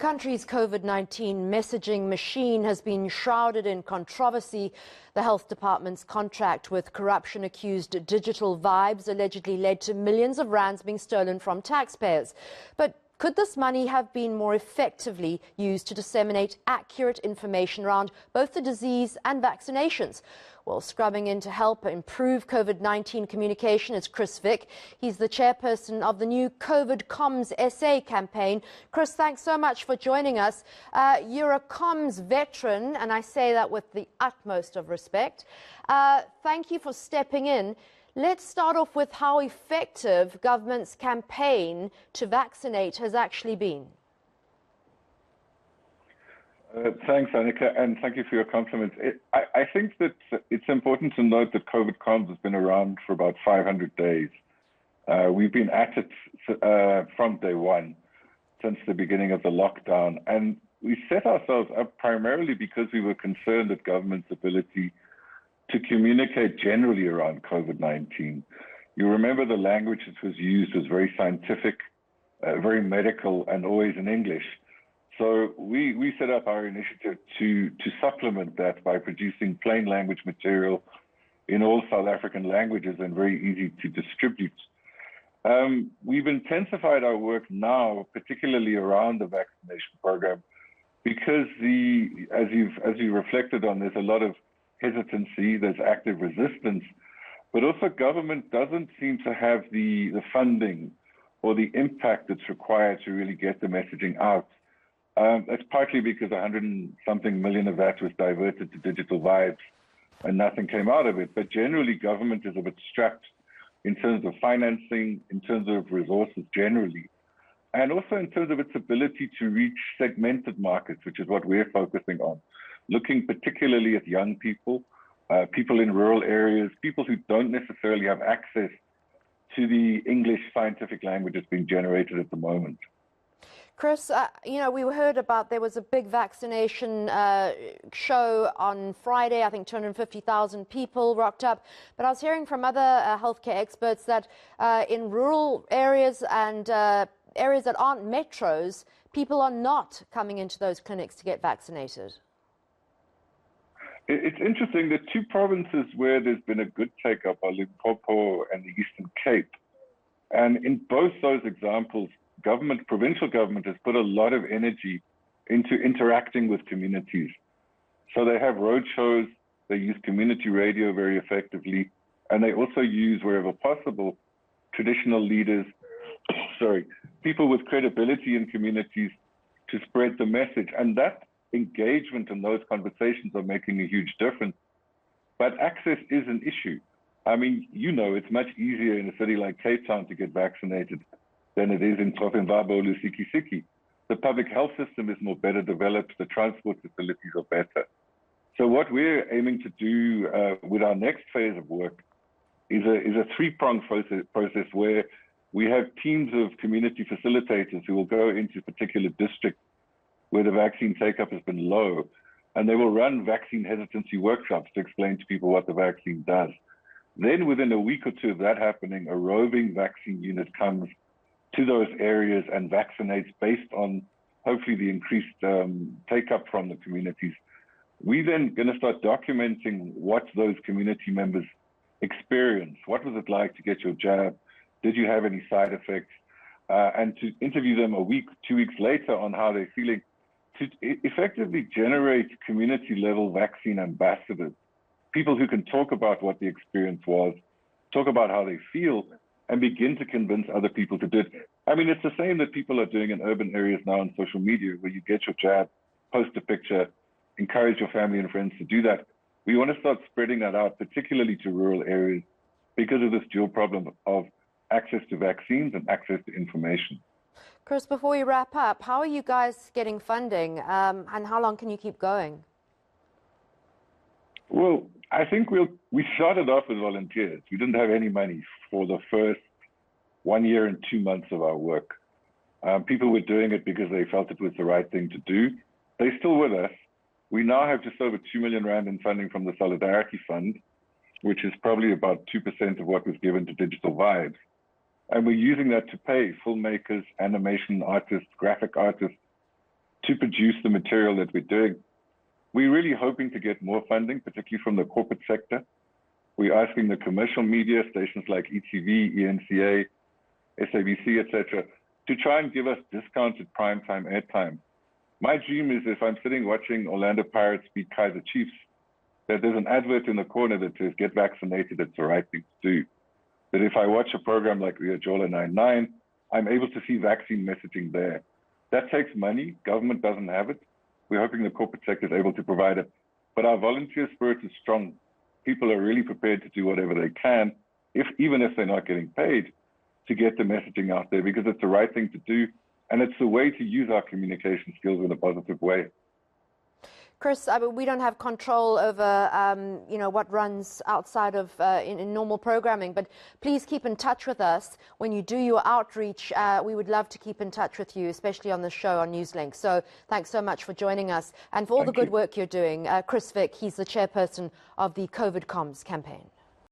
Country's COVID-19 messaging machine has been shrouded in controversy. The health department's contract with corruption-accused Digital Vibes allegedly led to millions of rands being stolen from taxpayers. But could this money have been more effectively used to disseminate accurate information around both the disease and vaccinations? Well, scrubbing in to help improve COVID-19 communication is Vick. He's the chairperson of the new COVID Comms SA campaign. Chris, thanks so much for joining us. You're a comms veteran, and I say that with the utmost of respect. Thank you for stepping in. Let's start off with how effective government's campaign to vaccinate has actually been. Thanks, Annika, and thank you for your compliments. I think that it's important to note that COVID comms has been around for about 500 days. We've been at it from day one, since the beginning of the lockdown, and we set ourselves up primarily because we were concerned at government's ability to communicate generally around COVID-19. You remember the language that was used was very scientific, very medical, and always in English. So we set up our initiative to supplement that by producing plain language material in all South African languages and very easy to distribute. We've intensified our work now, particularly around the vaccination program, because as you reflected on, there's a lot of hesitancy, there's active resistance, but also government doesn't seem to have the funding or the impact that's required to really get the messaging out. It's partly because 100 and something million of that was diverted to Digital Vibes and nothing came out of it. But generally, government is a bit strapped in terms of financing, in terms of resources generally, and also in terms of its ability to reach segmented markets, which is what we're focusing on, looking particularly at young people, people in rural areas, people who don't necessarily have access to the English scientific language that's being generated at the moment. Chris, we heard about there was a big vaccination show on Friday. I think 250,000 people rocked up. But I was hearing from other healthcare experts that in rural areas and areas that aren't metros, people are not coming into those clinics to get vaccinated. It's interesting that two provinces where there's been a good take-up are Limpopo and the Eastern Cape. And in both those examples, provincial government has put a lot of energy into interacting with communities. So they have roadshows, they use community radio very effectively, and they also use, wherever possible, traditional leaders, people with credibility in communities to spread the message. And that engagement and those conversations are making a huge difference. But access is an issue. I mean, it's much easier in a city like Cape Town to get vaccinated than it is in Tropembabo, Lusikisiki. The public health system is better developed, the transport facilities are better. So what we're aiming to do with our next phase of work is a three-pronged process where we have teams of community facilitators who will go into particular districts where the vaccine take-up has been low, and they will run vaccine hesitancy workshops to explain to people what the vaccine does. Then within a week or two of that happening, a roving vaccine unit comes to those areas and vaccinates based on hopefully the increased take-up from the communities. We then going to start documenting what those community members experience. What was it like to get your jab? Did you have any side effects? And to interview them a week, 2 weeks later on how they're feeling, to effectively generate community-level vaccine ambassadors, people who can talk about what the experience was, talk about how they feel, and begin to convince other people to do it. I mean, it's the same that people are doing in urban areas now on social media, where you get your jab, post a picture, encourage your family and friends to do that. We want to start spreading that out, particularly to rural areas, because of this dual problem of access to vaccines and access to information. Chris, before we wrap up, how are you guys getting funding and how long can you keep going? Well, I think we started off with volunteers. We didn't have any money for the first 1 year and 2 months of our work. People were doing it because they felt it was the right thing to do. They're still with us. We now have just over 2 million rand in funding from the Solidarity Fund, which is probably about 2% of what was given to Digital Vibes. And we're using that to pay filmmakers, animation artists, graphic artists, to produce the material that we're doing. We're really hoping to get more funding, particularly from the corporate sector. We're asking the commercial media stations like ETV, ENCA, SABC, etc., to try and give us discounted primetime airtime. My dream is if I'm sitting watching Orlando Pirates beat Kaizer Chiefs, that there's an advert in the corner that says, get vaccinated, it's the right thing to do. That if I watch a program like Riajola 99, I'm able to see vaccine messaging there. That takes money. Government doesn't have it. We're hoping the corporate sector is able to provide it. But our volunteer spirit is strong. People are really prepared to do whatever they can, even if they're not getting paid, to get the messaging out there, because it's the right thing to do. And it's the way to use our communication skills in a positive way. Chris, we don't have control over, what runs outside of in normal programming, but please keep in touch with us when you do your outreach. We would love to keep in touch with you, especially on the show on Newslink. So thanks so much for joining us and for all the good work you're doing. Chris Vick, he's the chairperson of the COVID Comms campaign.